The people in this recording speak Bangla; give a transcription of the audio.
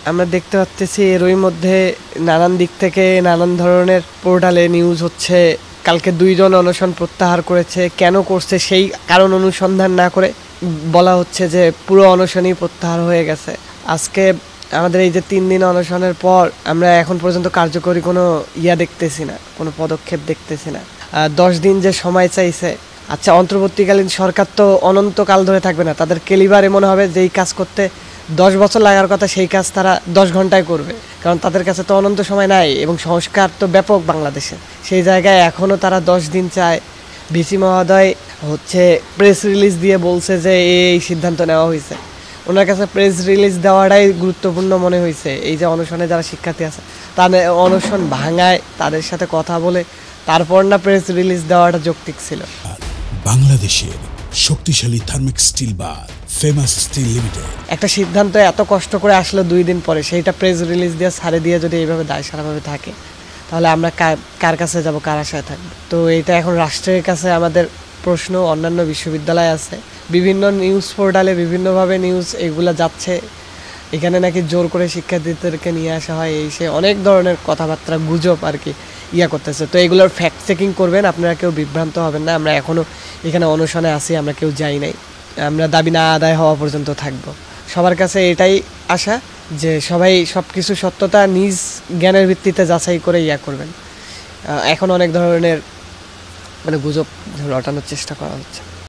আমরা দেখতে পাচ্ছি এরই মধ্যে নানান দিক থেকে নানান ধরনের পোর্টালে নিউজ হচ্ছে কালকে 2 জন অনশন প্রত্যাহার করেছে। কেন করছে সেই কারণ অনুসন্ধান না করে বলা হচ্ছে যে পুরো অনশনই প্রত্যাহার হয়ে গেছে। আজকে আমাদের এই যে 3 দিন অনশনের পর আমরা এখন পর্যন্ত কার্যকরী কোনো দেখতেছি না, কোনো পদক্ষেপ দেখতেছি না। 10 দিন যে সময় চাইছে, আচ্ছা অন্তর্বর্তীকালীন সরকার তো অনন্তকাল ধরে থাকবে না, তাদের কেলিবারে মনে হবে যেই কাজ করতে 10 বছর লাগার কথা সেই কাজ তারা 10 ঘন্টায় করবে, কারণ তাদের কাছে তো অনন্ত সময় নাই এবং সংস্কার তো ব্যাপক বাংলাদেশে। সেই জায়গায় এখনও তারা 10 দিন চায়। ভিসি মহোদয় হচ্ছে প্রেস রিলিজ দিয়ে বলছে যে এই সিদ্ধান্ত নেওয়া হয়েছে। ওনার কাছে প্রেস রিলিজ দেওয়াটাই গুরুত্বপূর্ণ মনে হয়েছে। এই যে অনশনে যারা শিক্ষার্থী আছে তাদের অনশন ভাঙায়, তাদের সাথে কথা বলে তারপর না প্রেস রিলিজ দেওয়াটা যৌক্তিক ছিল। বাংলাদেশের শক্তিশালী থার্মিক স্টিল বার ফেমাস স্টিল লিমিটেড একটা সিদ্ধান্ত এত কষ্ট করে আসলো 2 দিন পরে, সেইটা প্রেস রিলিজ দিয়ে ছাড়ে দিয়ে যদি এইভাবে দায়সারাভাবে থাকে, তাহলে আমরা কার কাছে যাব, কার আশায় থাকবো? তো এটা এখন রাষ্ট্রের কাছে আমাদের প্রশ্ন। অন্যান্য বিশ্ববিদ্যালয় আছে, বিভিন্ন নিউজ পোর্টালে বিভিন্নভাবে নিউজ এগুলো যাচ্ছে, এখানে নাকি জোর করে শিক্ষার্থীদেরকে নিয়ে আসা হয়, এই সে অনেক ধরনের কথাবার্তা গুজব আর কি করতেছে। তো এগুলোর ফ্যাক্ট চেকিং করবেন, আপনারা কেউ বিভ্রান্ত হবেন না। আমরা এখনও এখানে অনশনে আছি, আমরা কেউ যাই নাই। আমরা দাবি না আদায় হওয়া পর্যন্ত থাকবো। সবার কাছে এটাই আশা যে সবাই সব কিছু সত্যতা নিজ জ্ঞানের ভিত্তিতে যাচাই করে করবেন। এখন অনেক ধরনের গুজব রটানোর চেষ্টা করা হচ্ছে।